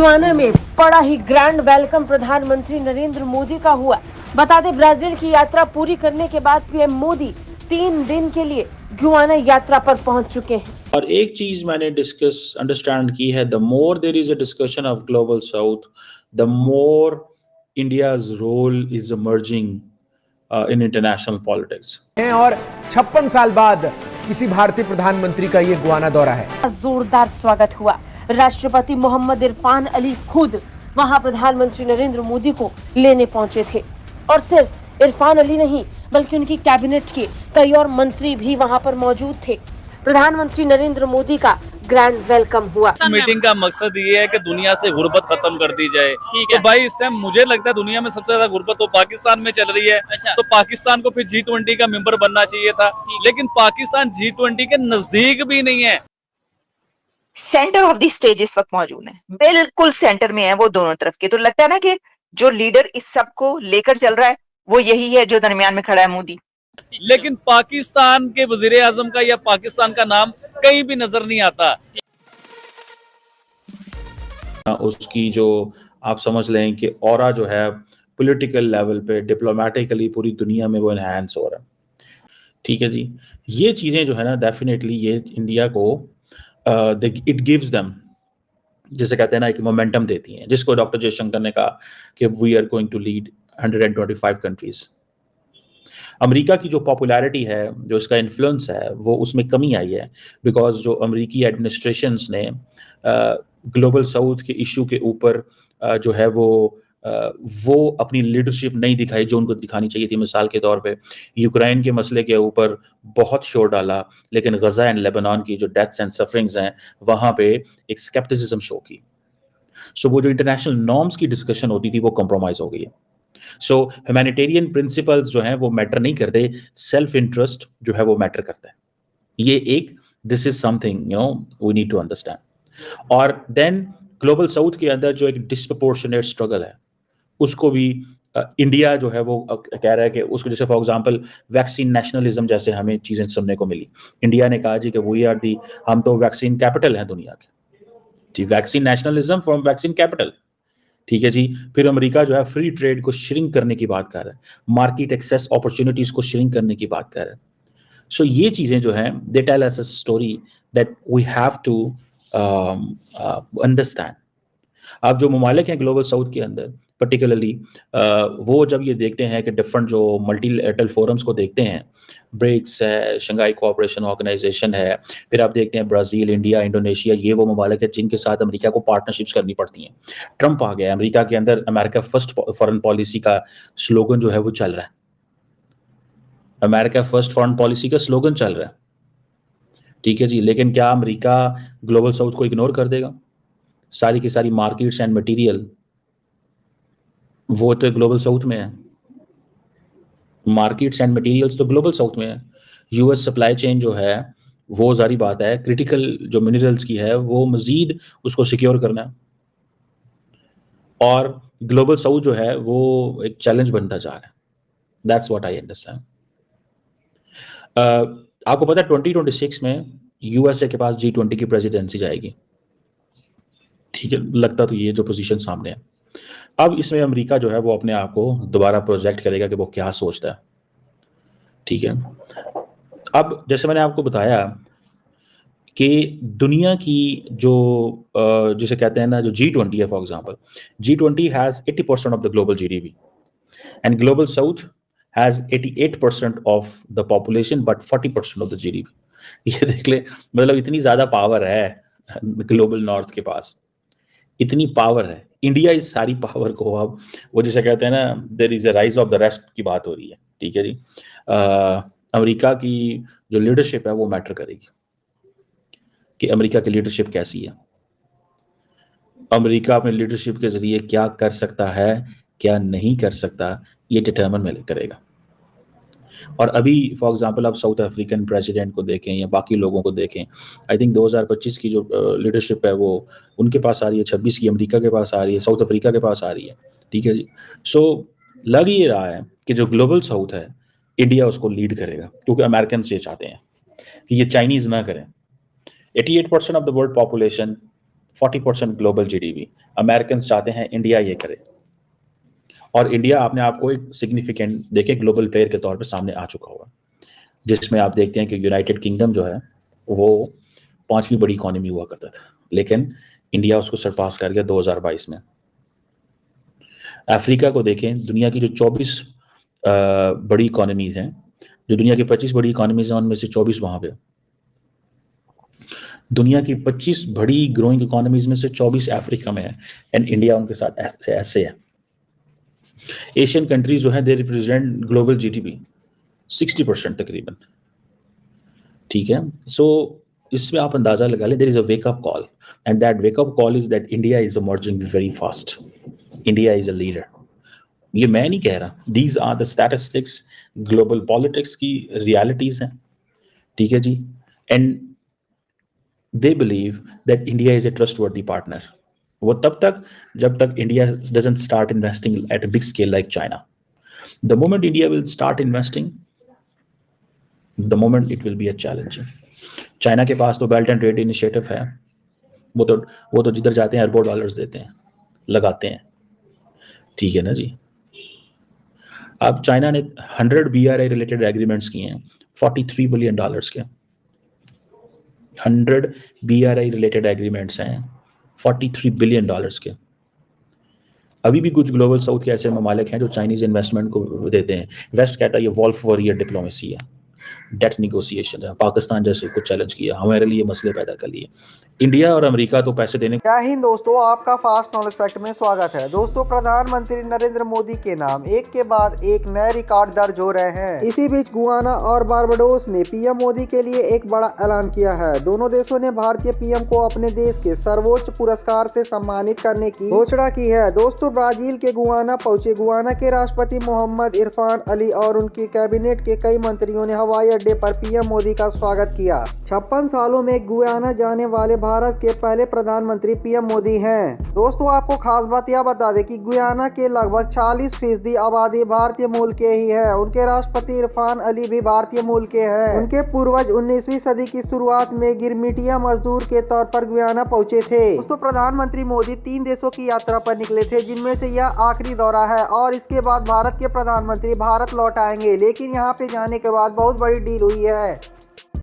Guyana में बड़ा ही grand welcome प्रधानमंत्री नरेंद्र मोदी का हुआ। बता दें, ब्राजील की यात्रा पूरी करने के बाद पीएम मोदी 3 दिन के लिए गुयाना यात्रा पर पहुंच चुके हैं। और एक चीज मैंने अंडरस्टैंड की है, the more there is a discussion of global south, the more India's role is emerging in international politics. और 56 साल बाद किसी भारतीय प्रधानमंत्री का ये गुयाना दौरा है। जोरदार स्वागत हुआ। राष्ट्रपति मोहम्मद इरफान अली खुद वहां प्रधानमंत्री नरेंद्र मोदी को लेने पहुंचे थे। और सिर्फ इरफान अली नहीं, बल्कि उनकी कैबिनेट के कई और मंत्री भी वहां पर मौजूद थे। प्रधानमंत्री नरेंद्र मोदी का ग्रैंड वेलकम हुआ। इस मीटिंग का मकसद ये है कि दुनिया से गुर्बत खत्म कर दी जाए। तो भाई इस टाइम मुझे लगता है दुनिया में सबसे ज्यादा गुर्बत तो पाकिस्तान में चल रही है। तो पाकिस्तान को फिर G20 का मेंबर बनना चाहिए था, लेकिन पाकिस्तान G20 के नजदीक भी नहीं है। सेंटर ऑफ द स्टेज इस वक्त मौजूद है, बिल्कुल सेंटर में है वो दोनों तरफ के। तो लगता है ना कि जो लीडर इस सब को लेकर चल रहा है वो यही है जो दरमियान में खड़ा है, मोदी। लेकिन पाकिस्तान के वजीर आजम का या पाकिस्तान का नाम कहीं भी नजर नहीं आता। उसकी जो आप समझ लें कि ऑरा जो है पॉलिटिकल लेवल पे, डिप्लोमेटिकली पूरी दुनिया में वो एनहांस हो रहा है। ठीक है जी, ये चीज़ें जो है ना डेफिनेटली ये इंडिया को इट गिव्स देम, जिसे कहते हैं ना कि मोमेंटम देती हैं, जिसको डॉक्टर जयशंकर ने कहा कि we are going to lead 125 countries. America की जो पॉपुलैरिटी है, जो इसका इन्फ्लुएंस है, वो उसमें कमी आई है बिकॉज जो अमेरिकी एडमिनिस्ट्रेशंस ने ग्लोबल साउथ के इशू के ऊपर जो है वो अपनी लीडरशिप नहीं दिखाई जो उनको दिखानी चाहिए थी। मिसाल के तौर पे यूक्रेन के मसले के ऊपर बहुत शोर डाला, लेकिन गजा एंड लेबनान की जो डेथ्स एंड सफरिंग्स हैं वहाँ पे एक स्केप्टिसिज्म शो की। सो वो जो इंटरनेशनल नॉर्म्स की डिस्कशन होती थी वो कॉम्प्रोमाइज हो गई है। सो ह्यूमैनिटेरियन प्रिंसिपल्स जो हैं वो मैटर नहीं करते, सेल्फ इंटरेस्ट जो है वो मैटर करता है। ये एक this is something we need to understand. और देन ग्लोबल साउथ के अंदर जो एक डिस्प्रपोर्शनेट स्ट्रगल है उसको भी इंडिया जो है वो कह रहा है कि उसको, जैसे फॉर एग्जांपल वैक्सीन नेशनलिज्म जैसे हमें चीज़ें सुनने को मिली। इंडिया ने कहा जी कि वी आर दी, हम तो वैक्सीन कैपिटल हैं दुनिया के जी, vaccine nationalism from vaccine capital. ठीक है जी, फिर अमेरिका जो है फ्री ट्रेड को श्रिंक करने की बात कर रहा है, मार्केट एक्सेस अपॉर्चुनिटीज को श्रिंक करने की बात कर रहा है। सो ये चीज़ें जो हैं they tell us a story that we have to understand. अब जो ममालिक हैं ग्लोबल साउथ के अंदर पर्टिकुलरली वो जब ये देखते हैं कि डिफरेंट जो मल्टीलेटरल फोरम्स को देखते हैं, ब्रिक्स है, शंघाई कोऑपरेशन ऑर्गेनाइजेशन है, फिर आप देखते हैं ब्राज़ील, इंडिया, इंडोनेशिया, ये वो ममालिक है जिनके साथ अमेरिका को पार्टनरशिप्स करनी पड़ती हैं। ट्रंप आ गया, अमेरिका के अंदर अमेरिका फर्स्ट फॉरेन पॉलिसी का स्लोगन जो है वो चल रहा है। अमेरिका फर्स्ट फॉरेन पॉलिसी का स्लोगन चल रहा है, ठीक है जी। लेकिन क्या अमेरिका ग्लोबल साउथ को इग्नोर कर देगा? सारी की सारी मार्केट्स एंड मटेरियल वो तो ग्लोबल साउथ में है, मार्केट्स एंड मटेरियल्स तो ग्लोबल साउथ में है। यूएस सप्लाई चेन जो है वो जारी बात है, क्रिटिकल जो मिनरल्स की है वो मजीद उसको सिक्योर करना है। और ग्लोबल साउथ जो है वो एक चैलेंज बनता जा रहा है। That's what I understand. आपको पता है 2026 में यूएसए के पास G20 की प्रेसिडेंसी जाएगी, ठीक है। लगता तो ये जो पोजीशन सामने है। अब इसमें अमेरिका जो है वो अपने आप को दोबारा प्रोजेक्ट करेगा कि वो क्या सोचता है, ठीक है। अब जैसे मैंने आपको बताया कि दुनिया की जो जिसे कहते हैं ना जो G20 है, for example G20 has 80% of the global GDP and global south has 88% of the population but 40% of the GDP. ये देख ले, मतलब इतनी ज्यादा पावर है ग्लोबल नॉर्थ के पास, इतनी पावर है। इंडिया इस सारी पावर को अब वो जिसे कहते हैं ना there is a rise of the rest की बात हो रही है, ठीक है जी। अमेरिका की जो लीडरशिप है वो मैटर करेगी कि अमेरिका की लीडरशिप कैसी है, अमेरिका अपने लीडरशिप के जरिए क्या कर सकता है, क्या नहीं कर सकता, ये डिटर्मिन करेगा। और अभी फॉर एग्जांपल आप साउथ अफ्रीकन प्रेसिडेंट को देखें या बाकी लोगों को देखें, आई थिंक 2025 की जो लीडरशिप है वो उनके पास आ रही है, 26 की अमेरिका के पास आ रही है, साउथ अफ्रीका के पास आ रही है, ठीक है जी। सो लग ये रहा है कि जो ग्लोबल साउथ है इंडिया उसको लीड करेगा, क्योंकि अमेरिकन ये चाहते हैं कि ये चाइनीज ना करें। 88% of the world population, 40% global GDP. American चाहते हैं इंडिया ये करे, और इंडिया अपने आप को एक सिग्निफिकेंट देखे ग्लोबल प्लेयर के तौर पे सामने आ चुका हुआ, जिसमें आप देखते हैं कि यूनाइटेड किंगडम जो है वो 5वीं बड़ी इकोनॉमी हुआ करता था, लेकिन इंडिया उसको सरपास कर गया 2022 में। अफ्रीका को देखें, दुनिया की जो 24 बड़ी इकोनॉमीज हैं, जो दुनिया की 25 बड़ी इकोनॉमीज हैं, उनमें से 24 वहां पे। दुनिया की 25 बड़ी ग्रोइंग इकोनॉमीज में से 24 अफ्रीका में है, एंड इंडिया उनके साथ ऐसे है। एशियन कंट्रीज जो है दे रिप्रेजेंट ग्लोबल जीडीपी 60% तकरीबन, ठीक है। सो इसमें आप अंदाजा लगा लें, there is a wake up call, and that wake up call is that India is emerging very fast, India is a leader. ये मैं नहीं कह रहा, these are the statistics, global politics की रियलिटीज हैं, ठीक है जी। And they believe that India is a trustworthy partner. वो तब तक जब तक India doesn't start investing at a big scale like China. The moment India will start investing, the moment it will be a challenge. China के पास तो belt and road initiative है, वो तो जिधर जाते हैं अरबों डॉलर्स देते हैं, लगाते हैं, ठीक है ना जी। अब चाइना ने 100 BRI रिलेटेड एग्रीमेंट्स किए हैं, $43 बिलियन के। 100 BRI रिलेटेड एग्रीमेंट्स हैं, $43 बिलियन के। अभी भी कुछ ग्लोबल साउथ के ऐसे ममालिक हैं जो चाइनीज इन्वेस्टमेंट को देते हैं। वेस्ट कहता है ये वॉल्फ वॉरियर डिप्लोमेसी है, डेट निगोशिएशन है। पाकिस्तान जैसे कुछ चैलेंज किया, हमारे लिए मसले पैदा कर लिए। इंडिया और अमेरिका तो पैसे देने। जय हिंद दोस्तों, आपका फास्ट नॉलेज फैक्ट में स्वागत है। दोस्तों, प्रधानमंत्री नरेंद्र मोदी के नाम एक के बाद एक नए रिकॉर्ड दर्ज हो रहे हैं। इसी बीच गुयाना और बारबाडोस ने पीएम मोदी के लिए एक बड़ा ऐलान किया है। दोनों देशों ने भारतीय पीएम को अपने देश के सर्वोच्च पुरस्कार से सम्मानित करने की घोषणा की है। दोस्तों, ब्राजील के गुयाना पहुंचे गुयाना के राष्ट्रपति मोहम्मद इरफान अली और उनकी कैबिनेट के कई मंत्रियों ने हवाई अड्डे पर पीएम मोदी का स्वागत किया। 56 सालों में गुयाना जाने वाले भारत के पहले प्रधानमंत्री पीएम मोदी हैं। दोस्तों, आपको खास बात यह बता दें कि गुयाना के लगभग 40% आबादी भारतीय मूल के ही है। उनके राष्ट्रपति इरफान अली भी भारतीय मूल के हैं। उनके पूर्वज 19वीं सदी की शुरुआत में गिरमिटिया मजदूर के तौर पर गुयाना पहुंचे थे। दोस्तों, प्रधानमंत्री मोदी 3 देशों की यात्रा पर निकले थे, जिनमें से यह आखिरी दौरा है और इसके बाद भारत के प्रधानमंत्री भारत लौट आएंगे। लेकिन यहाँ पे जाने के बाद बहुत बड़ी डील हुई है।